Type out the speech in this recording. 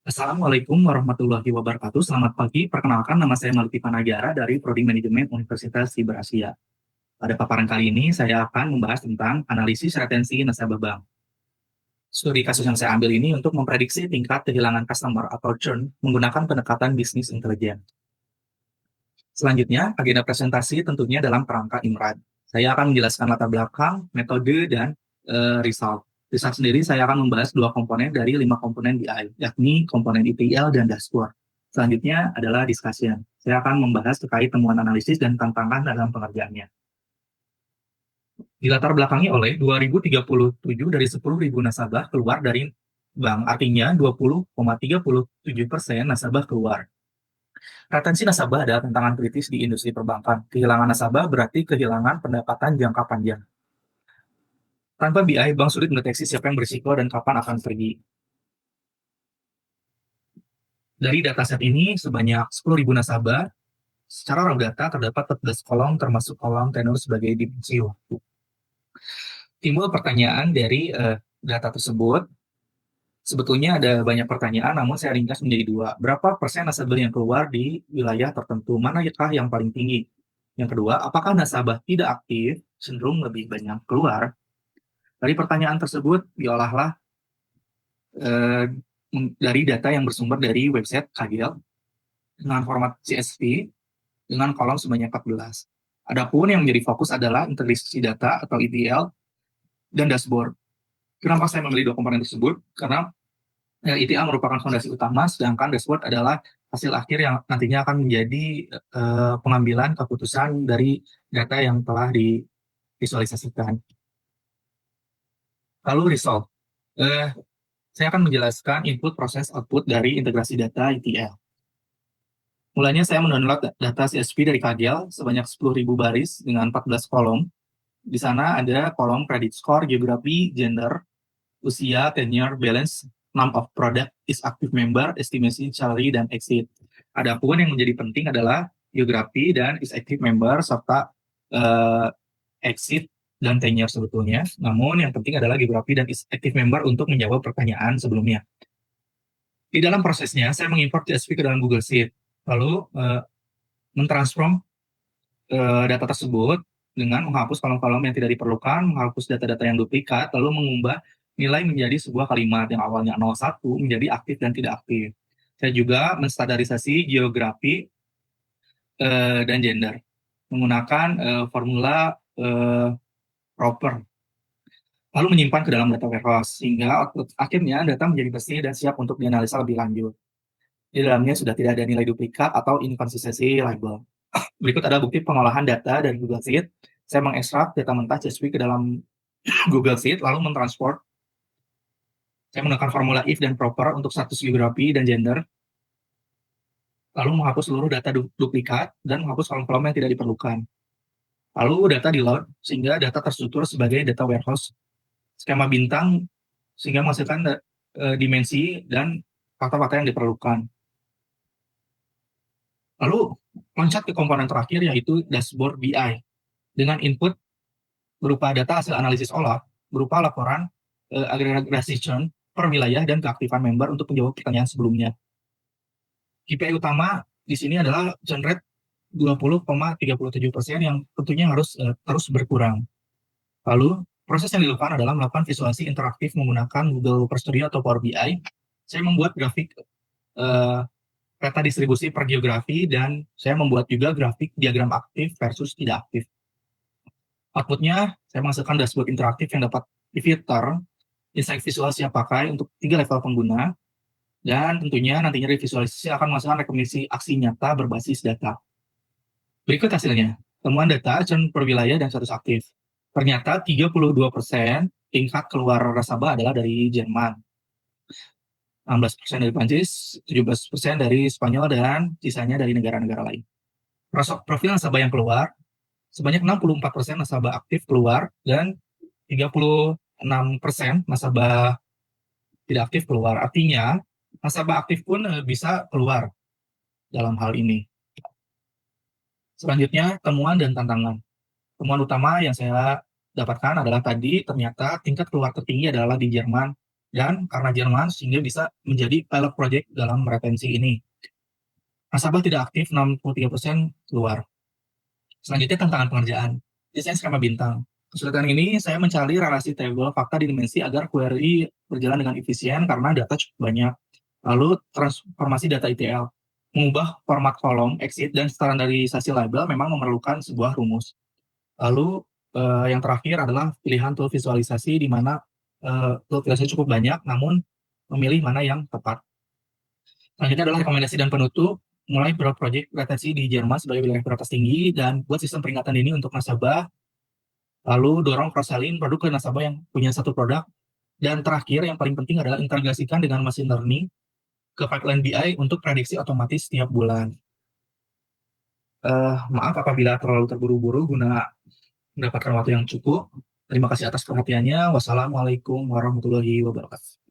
Assalamualaikum warahmatullahi wabarakatuh. Selamat pagi. Perkenalkan, nama saya Maliki Panagara dari Prodi Manajemen Universitas Siber Asia. Pada paparan kali ini, saya akan membahas tentang analisis retensi nasabah bank. Studi kasus yang saya ambil ini untuk memprediksi tingkat kehilangan customer atau churn menggunakan pendekatan bisnis intelijen. Selanjutnya, agenda presentasi tentunya dalam kerangka IMRAD. Saya akan menjelaskan latar belakang, metode, dan result. Result sendiri saya akan membahas 2 komponen dari 5 komponen BI, yakni komponen ETL dan dashboard. Selanjutnya adalah discussion. Saya akan membahas terkait temuan analisis dan tantangan dalam pengerjaannya. Dilatar belakangi oleh 2037 dari 10.000 nasabah keluar dari bank, artinya 20,37% nasabah keluar. Retensi nasabah adalah tantangan kritis di industri perbankan. Kehilangan nasabah berarti kehilangan pendapatan jangka panjang. Tanpa BI, bank sulit mendeteksi siapa yang berisiko dan kapan akan pergi. Dari dataset ini, sebanyak 10.000 nasabah, secara raw data terdapat 14 kolom termasuk kolom tenor sebagai dimensi waktu. Timbul pertanyaan dari data tersebut. Sebetulnya ada banyak pertanyaan, namun saya ringkas menjadi 2. Berapa persen nasabah yang keluar di wilayah tertentu? Manakah yang paling tinggi? Yang kedua, apakah nasabah tidak aktif cenderung lebih banyak keluar? Dari pertanyaan tersebut, diolahlah dari data yang bersumber dari website Kaggle dengan format CSV dengan kolom sebanyak 14. Adapun yang menjadi fokus adalah integrasi data atau ETL dan dashboard. Kenapa saya memilih 2 komponen tersebut? Karena ETL merupakan fondasi utama, sedangkan dashboard adalah hasil akhir yang nantinya akan menjadi pengambilan keputusan dari data yang telah divisualisasikan. Lalu result. Saya akan menjelaskan input, proses, output dari integrasi data ETL. Mulanya saya mendownload data CSV dari Kaggle sebanyak 10.000 baris dengan 14 kolom. Di sana ada kolom credit score, geografi, gender, usia, tenure, balance, name of product, is active member, estimation, salary, dan exit. Adapun yang menjadi penting adalah geografi dan is active member serta exit dan tenure sebetulnya. Namun yang penting adalah geografi dan is active member untuk menjawab pertanyaan sebelumnya. Di dalam prosesnya, saya mengimport CSV ke dalam Google Sheet, lalu mentransform data tersebut dengan menghapus kolom-kolom yang tidak diperlukan, menghapus data-data yang duplikat, lalu mengubah nilai menjadi sebuah kalimat yang awalnya 01 menjadi aktif dan tidak aktif. Saya juga menstandarisasi geografi dan gender menggunakan formula proper, lalu menyimpan ke dalam data warehouse sehingga akhirnya data menjadi bersih dan siap untuk dianalisa lebih lanjut. Di dalamnya sudah tidak ada nilai duplikat atau inkonsistensi label. Berikut adalah bukti pengolahan data dari Google Sheet. Saya mengekstrak data mentah CSV ke dalam Google Sheet, lalu mentransport. Saya menggunakan formula if dan proper untuk status geografi dan gender, lalu menghapus seluruh data duplikat dan menghapus kolom-kolom yang tidak diperlukan. Lalu data di load sehingga data terstruktur sebagai data warehouse skema bintang sehingga menghasilkan dimensi dan fakta-fakta yang diperlukan. Lalu loncat ke komponen terakhir yaitu dashboard BI dengan input berupa data hasil analisis olah berupa laporan agregasi churn per wilayah dan keaktifan member untuk menjawab pertanyaan sebelumnya. KPI utama di sini adalah churn rate 20,37% yang tentunya harus terus berkurang. Lalu proses yang dilakukan adalah melakukan visualisasi interaktif menggunakan Google Workspace Studio atau Power BI. Saya membuat grafik peta distribusi per geografi dan saya membuat juga grafik diagram aktif versus tidak aktif. Outputnya, saya menghasilkan dashboard interaktif yang dapat difilter insight visual siap pakai untuk 3 level pengguna, dan tentunya nantinya revisualisasi akan menghasilkan rekomendasi aksi nyata berbasis data. Berikut hasilnya, temuan data churn per wilayah dan status aktif. Ternyata 32% tingkat keluar nasabah adalah dari Jerman, 16% dari Prancis, 17% dari Spanyol, dan sisanya dari negara-negara lain. Profil nasabah yang keluar, sebanyak 64% nasabah aktif keluar dan 36% nasabah tidak aktif keluar. Artinya, nasabah aktif pun bisa keluar dalam hal ini. Selanjutnya, temuan dan tantangan. Temuan utama yang saya dapatkan adalah tadi ternyata tingkat keluar tertinggi adalah di Jerman Dan karena Jerman, sehingga bisa menjadi pilot project dalam retensi ini. Nasabah tidak aktif 63% keluar. Selanjutnya tantangan pengerjaan. Desain skema bintang. Kesulitan ini saya mencari relasi tabel fakta di dimensi agar query berjalan dengan efisien karena data cukup banyak. Lalu transformasi data ETL. Mengubah format kolom, exit, dan standarisasi label memang memerlukan sebuah rumus. Lalu yang terakhir adalah pilihan tool visualisasi di mana tool visualisasi cukup banyak, namun memilih mana yang tepat. Selanjutnya adalah rekomendasi dan penutup. Mulai project retensi di Jerman sebagai wilayah prioritas tinggi dan buat sistem peringatan ini untuk nasabah. Lalu dorong cross-selling produk ke nasabah yang punya satu produk. Dan terakhir yang paling penting adalah integrasikan dengan machine learning ke pipeline BI untuk prediksi otomatis setiap bulan. Maaf apabila terlalu terburu-buru guna mendapatkan waktu yang cukup. Terima kasih atas perhatiannya. Wassalamualaikum warahmatullahi wabarakatuh.